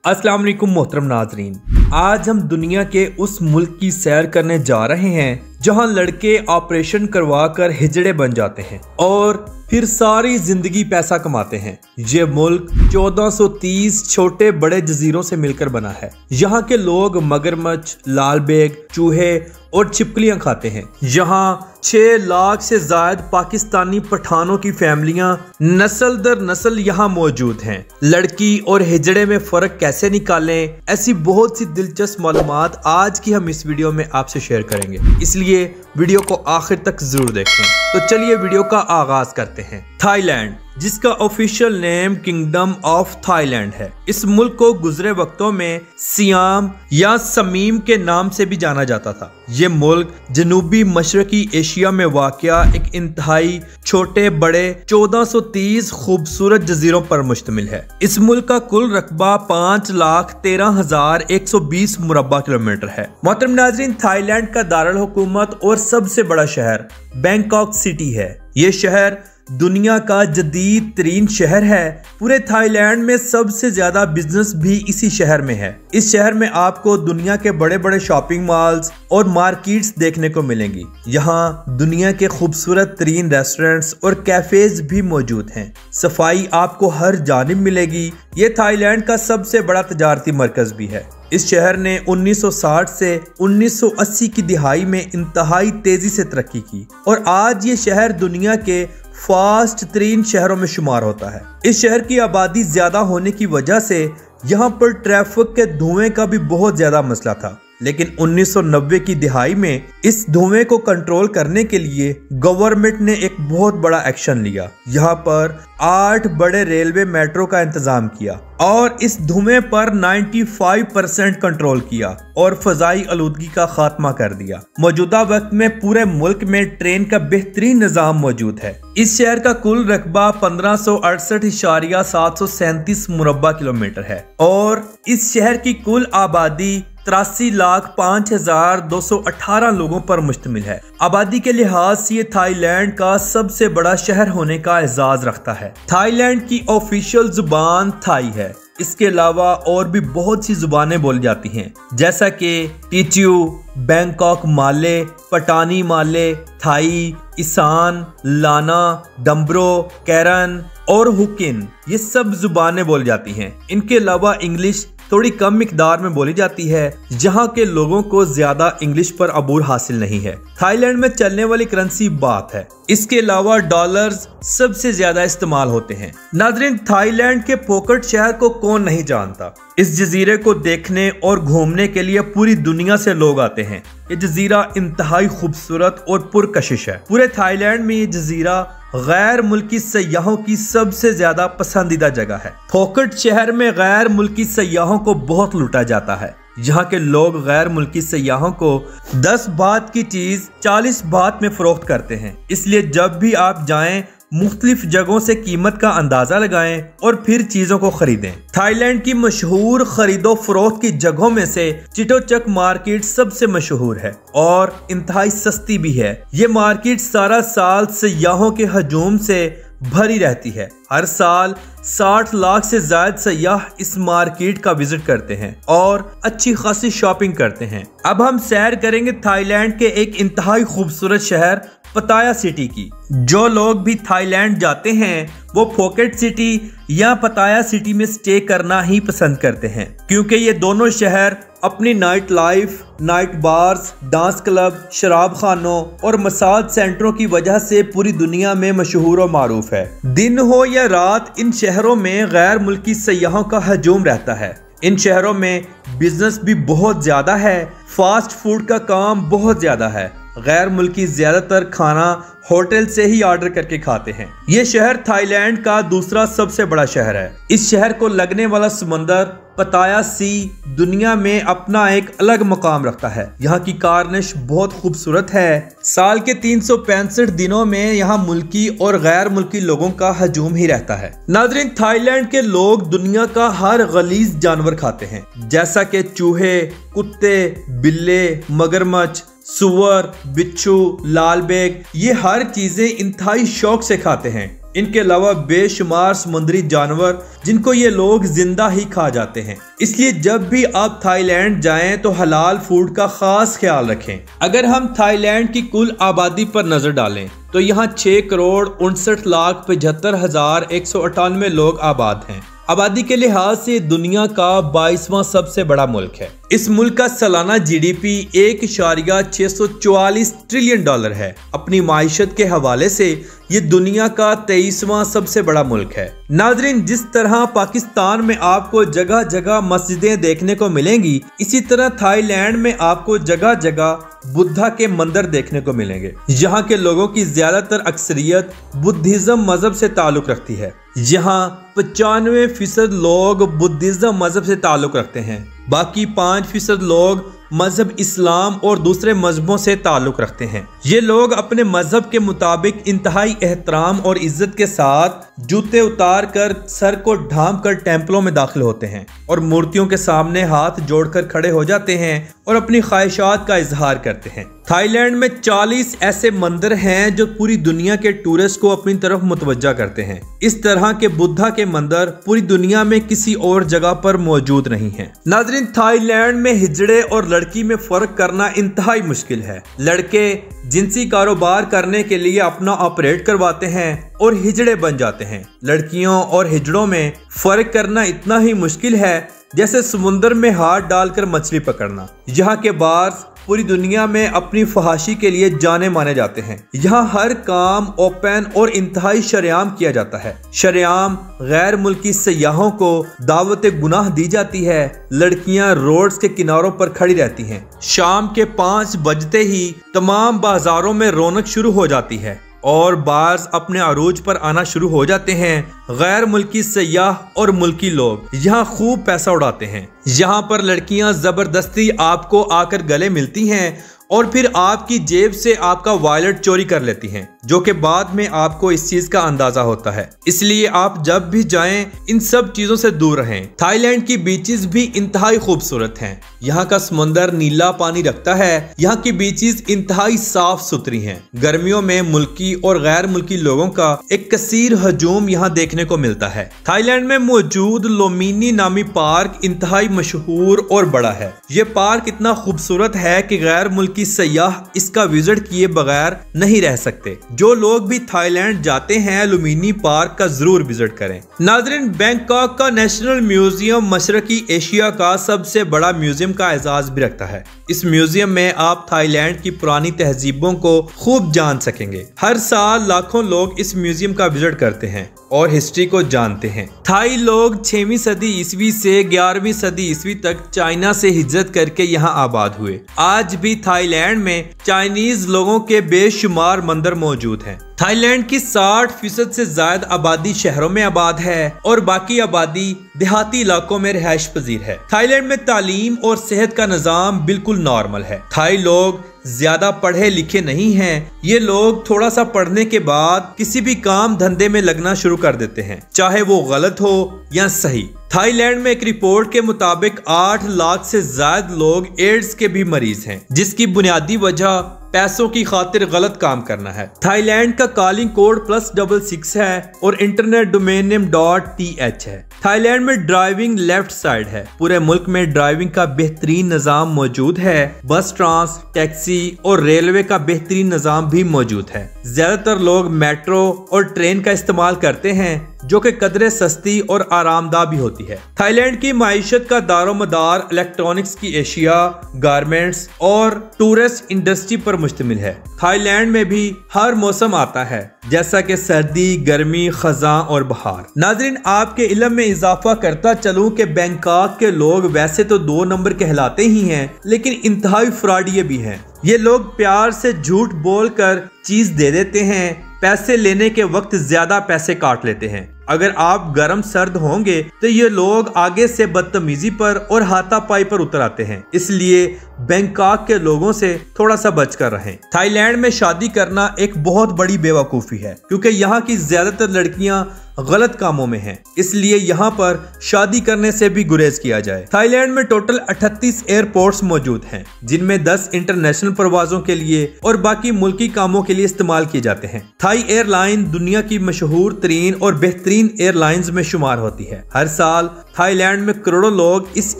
अस्सलाम वालेकुम मोहतरम नाजरीन, आज हम दुनिया के उस मुल्क की सैर करने जा रहे हैं जहां लड़के ऑपरेशन करवाकर हिजड़े बन जाते हैं और फिर सारी जिंदगी पैसा कमाते हैं। ये मुल्क 1430 छोटे बड़े जजीरों से मिलकर बना है। यहाँ के लोग मगरमच्छ, लालबेग, चूहे और छिपकलियां खाते हैं। यहाँ 6 लाख से ज्यादा पाकिस्तानी पठानों की फैमिलियां नस्ल दर नस्ल यहाँ मौजूद हैं। लड़की और हिजड़े में फर्क कैसे निकालें, ऐसी बहुत सी दिलचस्प मालूमात आज की हम इस वीडियो में आपसे शेयर करेंगे, इसलिए वीडियो को आखिर तक जरूर देखें। तो चलिए वीडियो का आगाज करते हैं। थाईलैंड, जिसका official name kingdom of Thailand है, इस मुल्क को गुजरे वक्तों में सियाम या समीम के नाम से भी जाना जाता था। ये मुल्क जनूबी मशरकी एशिया में वाक़या एक इंतहाई छोटे बड़े 1430 खूबसूरत जजीरों पर मुश्तमिल है। इस मुल्क का कुल रकबा 5,13,120 मुरब्बा किलोमीटर है। मोहतरम नाज़रीन, थाईलैंड का दारुल हुकूमत और सबसे बड़ा शहर बैंकॉक सिटी है। ये शहर दुनिया का जदीद तरीन शहर है। पूरे थाईलैंड में सबसे ज्यादा बिजनेस भी इसी शहर में है। इस शहर में आपको दुनिया के बड़े बड़े शॉपिंग मॉल्स और मार्केट्स देखने को मिलेंगी। यहाँ दुनिया के खूबसूरत तरीन रेस्टोरेंट्स और कैफेज भी मौजूद हैं। सफाई आपको हर जानिब मिलेगी। ये थाईलैंड का सबसे बड़ा तजारती मरकज भी है। इस शहर ने 1960 से 1980 की दिहाई में इंतहाई तेजी से तरक्की की और आज ये शहर दुनिया के फास्ट तरीन शहरों में शुमार होता है। इस शहर की आबादी ज्यादा होने की वजह से यहाँ पर ट्रैफिक के धुएं का भी बहुत ज्यादा मसला था, लेकिन 1990 की दिहाई में इस धुएं को कंट्रोल करने के लिए गवर्नमेंट ने एक बहुत बड़ा एक्शन लिया। यहाँ पर 8 बड़े रेलवे मेट्रो का इंतजाम किया और इस धुएं पर 95% कंट्रोल किया और फजाई आलूदगी का खात्मा कर दिया। मौजूदा वक्त में पूरे मुल्क में ट्रेन का बेहतरीन निजाम मौजूद है। इस शहर का कुल रकबा 1568.737 मुरब्बा किलोमीटर है और इस शहर की कुल आबादी 83,05,218 लोगों पर मुश्तमिल है। आबादी के लिहाज से ये थाईलैंड का सबसे बड़ा शहर होने का एजाज रखता है। थाईलैंड की ऑफिशियल जुबान थाई है। इसके अलावा और भी बहुत सी जुबानें बोली जाती हैं, जैसा कि टीच्यू, बैंकॉक माले, पटानी माले, थाई, इसान, लाना, डम्ब्रो, कैरन और हुकिन, ये सब जुबानें बोली जाती हैं। इनके अलावा इंग्लिश थोड़ी कम मिकदार में बोली जाती है। जहाँ के लोगों को ज्यादा इंग्लिश पर अबूर हासिल नहीं है। थाईलैंड में चलने वाली करेंसी बात है। इसके अलावा डॉलर्स सबसे ज्यादा इस्तेमाल होते हैं। नाज़रीन, थाईलैंड के फोकट शहर को कौन नहीं जानता। इस जजीरे को देखने और घूमने के लिए पूरी दुनिया से लोग आते हैं। ये जजीरा इंतहाई खूबसूरत और पुरकशिश है। पूरे थाईलैंड में ये जजीरा गैर मुल्की सयाहों की सबसे ज्यादा पसंदीदा जगह है। फोकट शहर में गैर मुल्की सयाहों को बहुत लूटा जाता है। यहाँ के लोग गैर मुल्की सयाहों को 10 बात की चीज 40 बात में फरोख्त करते हैं। इसलिए जब भी आप जाएं, मुख्तलिफ जगहों से कीमत का अंदाजा लगाएं और फिर चीजों को खरीदें। थाईलैंड की मशहूर खरीदो फरोख्त की जगहों में से चिटोचक मार्केट सबसे मशहूर है और इंतहाई सस्ती भी है। ये मार्केट सारा साल सयाहों के हजूम से भरी रहती है। हर साल 60 लाख से ज्यादा सयाह इस मार्केट का विजिट करते हैं और अच्छी खासी शॉपिंग करते हैं। अब हम सैर करेंगे थाईलैंड के एक इंतहाई खूबसूरत शहर पताया सिटी की। जो लोग भी थाईलैंड जाते हैं वो फोकेट सिटी या पताया सिटी में स्टे करना ही पसंद करते हैं, क्योंकि ये दोनों शहर अपनी night life, night bars, dance club, शराब खानों और मसाज सेंटरों की वजह से पूरी दुनिया में मशहूर और मारूफ है। दिन हो या रात, इन शहरों में गैर मुल्की सयाहों का हजूम रहता है। इन शहरों में बिजनेस भी बहुत ज्यादा है। फास्ट फूड का काम बहुत ज्यादा है। गैर मुल्की ज्यादातर खाना होटल से ही ऑर्डर करके खाते हैं। ये शहर थाईलैंड का दूसरा सबसे बड़ा शहर है। इस शहर को लगने वाला समंदर पताया सी दुनिया में अपना एक अलग मकाम रखता है। यहाँ की कारनिश बहुत खूबसूरत है। साल के 365 दिनों में यहाँ मुल्की और गैर मुल्की लोगों का हजूम ही रहता है। नाज़रीन, थाईलैंड के लोग दुनिया का हर गलीज जानवर खाते हैं, जैसा कि चूहे, कुत्ते, बिल्ले, मगरमच्छ, सुअर, बिच्छू, लालबेग, ये हर चीजें इंतहाई शौक से खाते हैं। इनके अलावा बेशुमार समुद्री जानवर जिनको ये लोग जिंदा ही खा जाते हैं। इसलिए जब भी आप थाईलैंड जाएं तो हलाल फूड का खास ख्याल रखें। अगर हम थाईलैंड की कुल आबादी पर नजर डालें तो यहाँ 6,59,75,198 लोग आबाद हैं। आबादी के लिहाज से दुनिया का 22वां सबसे बड़ा मुल्क है। इस मुल्क का सालाना GDP 1.644 ट्रिलियन डॉलर है। अपनी माइशत के हवाले से ये दुनिया का 23वां सबसे बड़ा मुल्क है। नाजरीन, जिस तरह पाकिस्तान में आपको जगह जगह मस्जिदें देखने को मिलेंगी, इसी तरह थाईलैंड में आपको जगह जगह बुद्धा के मंदिर देखने को मिलेंगे। यहाँ के लोगों की ज्यादातर अक्सरियत बुद्धिज्म मजहब से ताल्लुक रखती है। यहाँ 95% लोग बुद्धिज्म मजहब से ताल्लुक रखते हैं। बाकी 5% लोग मजहब इस्लाम और दूसरे मजहबों से ताल्लुक रखते हैं। ये लोग अपने मजहब के मुताबिक इंतहाई एहतराम और इज्जत के साथ जूते उतार कर सर को ढांप कर टेम्पलों में दाखिल होते हैं और मूर्तियों के सामने हाथ जोड़कर खड़े हो जाते हैं और अपनी ख्वाहिशात का इजहार करते हैं। थाईलैंड में 40 ऐसे मंदिर हैं जो पूरी दुनिया के टूरिस्ट को अपनी तरफ मुतवज्जा करते हैं। इस तरह के बुद्धा के मंदिर पूरी दुनिया में किसी और जगह पर मौजूद नहीं है। नाजरीन, थाईलैंड में हिजड़े और लड़की में फर्क करना इंतहाई मुश्किल है। लड़के जिनसी कारोबार करने के लिए अपना ऑपरेट करवाते हैं और हिजड़े बन जाते हैं। लड़कियों और हिजड़ों में फर्क करना इतना ही मुश्किल है जैसे समुद्र में हाथ डालकर मछली पकड़ना। यहाँ के बार्स पूरी दुनिया में अपनी फहाशी के लिए जाने माने जाते हैं। यहाँ हर काम ओपन और इंतहाई शरेआम किया जाता है। शरेआम गैर मुल्की सयाहों को दावत गुनाह दी जाती है। लड़कियां रोड्स के किनारों पर खड़ी रहती हैं। शाम के 5 बजते ही तमाम बाजारों में रौनक शुरू हो जाती है और बार्स अपने अरूज पर आना शुरू हो जाते हैं। गैर मुल्की सयाह और मुल्की लोग यहाँ खूब पैसा उड़ाते हैं। यहाँ पर लड़कियां जबरदस्ती आपको आकर गले मिलती हैं और फिर आपकी जेब से आपका वॉलेट चोरी कर लेती हैं, जो कि बाद में आपको इस चीज का अंदाजा होता है। इसलिए आप जब भी जाएं इन सब चीजों से दूर रहें। थाईलैंड की बीचेस भी इंतहाई खूबसूरत हैं। यहाँ का समुंदर नीला पानी रखता है। यहाँ की बीचेस इंतहाई साफ सुथरी हैं। गर्मियों में मुल्की और गैर मुल्की लोगों का एक कसीर हजूम यहाँ देखने को मिलता है। थाईलैंड में मौजूद लोमिनी नामी पार्क इंतहाई मशहूर और बड़ा है। ये पार्क इतना खूबसूरत है कि गैर मुल्की सयाह इसका विजिट किए बगैर नहीं रह सकते। जो लोग भी थाईलैंड जाते हैं लुम्बिनी पार्क का जरूर विजिट करें। नाज़रीन, बैंकॉक का नेशनल म्यूजियम मशरकी एशिया का सबसे बड़ा म्यूजियम का एजाज भी रखता है। इस म्यूजियम में आप थाईलैंड की पुरानी तहजीबों को खूब जान सकेंगे। हर साल लाखों लोग इस म्यूजियम का विजिट करते हैं और हिस्ट्री को जानते हैं। थाई लोग 6वीं सदी ईस्वी से 11वीं सदी ईस्वी तक चाइना से हिजरत करके यहाँ आबाद हुए। आज भी थाईलैंड में चाइनीज लोगों के बेशुमार मंदिर मौजूद हैं। थाईलैंड की 60% से ज्यादा आबादी शहरों में आबाद है और बाकी आबादी देहाती इलाकों में रिहाइश पजीर है। थाईलैंड में तालीम और सेहत का निजाम बिल्कुल नॉर्मल है। थाई लोग ज्यादा पढ़े लिखे नहीं हैं। ये लोग थोड़ा सा पढ़ने के बाद किसी भी काम धंधे में लगना शुरू कर देते हैं, चाहे वो गलत हो या सही। थाईलैंड में एक रिपोर्ट के मुताबिक 8 लाख से ज्यादा लोग एड्स के भी मरीज हैं, जिसकी बुनियादी वजह पैसों की खातिर गलत काम करना है। थाईलैंड का कॉलिंग कोड +66 है और इंटरनेट डोमेन नेम .th है। थाईलैंड में ड्राइविंग लेफ्ट साइड है। पूरे मुल्क में ड्राइविंग का बेहतरीन निजाम मौजूद है। बस, ट्रांस, टैक्सी और रेलवे का बेहतरीन निजाम भी मौजूद है। ज्यादातर लोग मेट्रो और ट्रेन का इस्तेमाल करते हैं, जो कि कदरे सस्ती और आरामदाह भी होती है। थाईलैंड की माइशत का दारोमदार इलेक्ट्रॉनिक्स की एशिया, गारमेंट्स और टूरिस्ट इंडस्ट्री पर मुश्तमिल है। थाईलैंड में भी हर मौसम आता है, जैसा कि सर्दी, गर्मी, खज़ां और बहार। नाज़रीन, आपके इल्म में इजाफा करता चलूं कि बैंकॉक के लोग वैसे तो 2 नंबर कहलाते ही हैं, लेकिन इंतहाई फ्रॉडिये भी हैं। ये लोग प्यार से झूठ बोलकर चीज दे देते हैं, पैसे लेने के वक्त ज्यादा पैसे काट लेते हैं। अगर आप गर्म सर्द होंगे तो ये लोग आगे से बदतमीजी पर और हाथापाई पर उतर आते हैं। इसलिए बैंकॉक के लोगों से थोड़ा सा बचकर रहें। थाईलैंड में शादी करना एक बहुत बड़ी बेवकूफ़ी है, क्योंकि यहाँ की ज्यादातर लड़कियां गलत कामों में हैं, इसलिए यहाँ पर शादी करने से भी गुरेज किया जाए। थाईलैंड में टोटल 38 एयरपोर्ट्स मौजूद हैं, जिनमें 10 इंटरनेशनल परवाजों के लिए और बाकी मुल्की कामों के लिए इस्तेमाल किए जाते हैं। थाई एयरलाइन दुनिया की मशहूर तरीन और बेहतरीन एयरलाइंस में शुमार होती है। हर साल थाईलैंड में करोड़ों लोग इस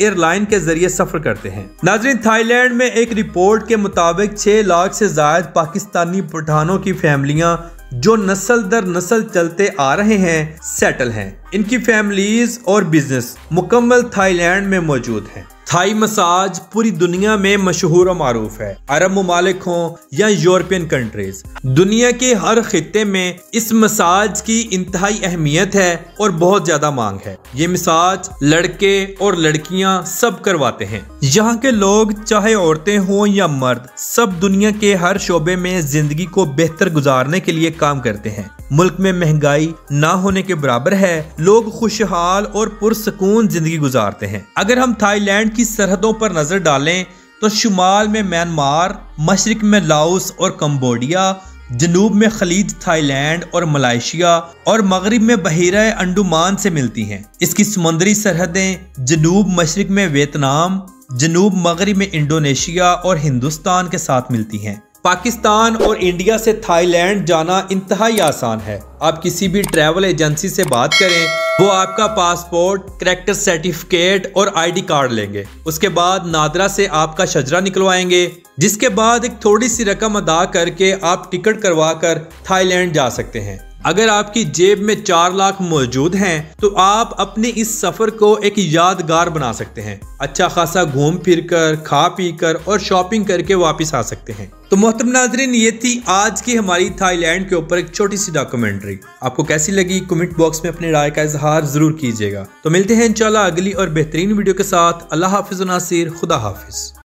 एयरलाइन के जरिए सफर करते हैं। नाज़रीन, थाईलैंड में एक रिपोर्ट के मुताबिक 6 लाख से ज्यादा पाकिस्तानी पठानों की फैमिलियां जो नस्ल दर नस्ल चलते आ रहे हैं सेटल हैं। इनकी फैमिलीज और बिजनेस मुकम्मल थाईलैंड में मौजूद हैं। थाई मसाज पूरी दुनिया में मशहूर और मारूफ है। अरब ममालिक हों या यूरोपियन कंट्रीज, दुनिया के हर खित्ते में इस मसाज की इंतहाई अहमियत है और बहुत ज्यादा मांग है। ये मसाज लड़के और लड़कियां सब करवाते हैं। यहाँ के लोग चाहे औरतें हों या मर्द, सब दुनिया के हर शोबे में जिंदगी को बेहतर गुजारने के लिए काम करते हैं। मुल्क में महंगाई ना होने के बराबर है, लोग खुशहाल और पुरसकून जिंदगी गुजारते हैं। अगर हम थाईलैंड की सरहदों पर नजर डालें तो शुमाल में म्यांमार, मशरिक में लाओस और कंबोडिया, जनूब में खलीज थाईलैंड और मलेशिया और मगरिब में बहीरा अंडमान से मिलती हैं। इसकी समुद्री सरहदें जनूब मशरिक में वियतनाम, जनूब मगरिब में इंडोनेशिया और हिंदुस्तान के साथ मिलती हैं। पाकिस्तान और इंडिया से थाईलैंड जाना इंतहाई आसान है। आप किसी भी ट्रैवल एजेंसी से बात करें, वो आपका पासपोर्ट, करैक्टर सर्टिफिकेट और आईडी कार्ड लेंगे। उसके बाद नादरा से आपका शजरा निकलवाएंगे, जिसके बाद एक थोड़ी सी रकम अदा करके आप टिकट करवा कर थाईलैंड जा सकते हैं। अगर आपकी जेब में 4 लाख मौजूद हैं तो आप अपने इस सफर को एक यादगार बना सकते हैं। अच्छा खासा घूम फिर कर, खा पी कर और शॉपिंग करके वापस आ सकते हैं। तो मोहतरम नाज़रीन, ये थी आज की हमारी थाईलैंड के ऊपर एक छोटी सी डॉक्यूमेंट्री। आपको कैसी लगी कमेंट बॉक्स में अपनी राय का इजहार जरूर कीजिएगा। तो मिलते हैं इंशाल्लाह अगली और बेहतरीन वीडियो के साथ। अल्लाह हाफिज़ नासिर, खुदा हाफिज।